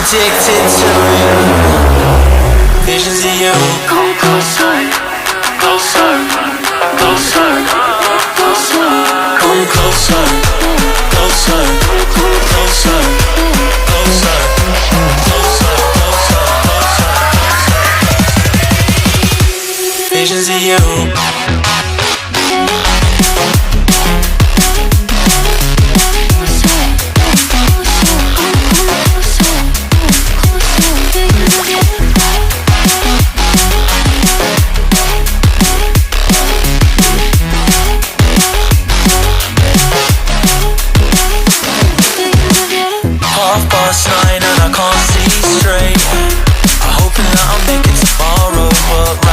addicted to you. Visions of you. Come closer, closer, closer, closer. Come closer, closer, closer, closer, closer, closer, closer. Visions of you. Past 9 and I can't see straight. I'm hoping that I'll make it tomorrow, but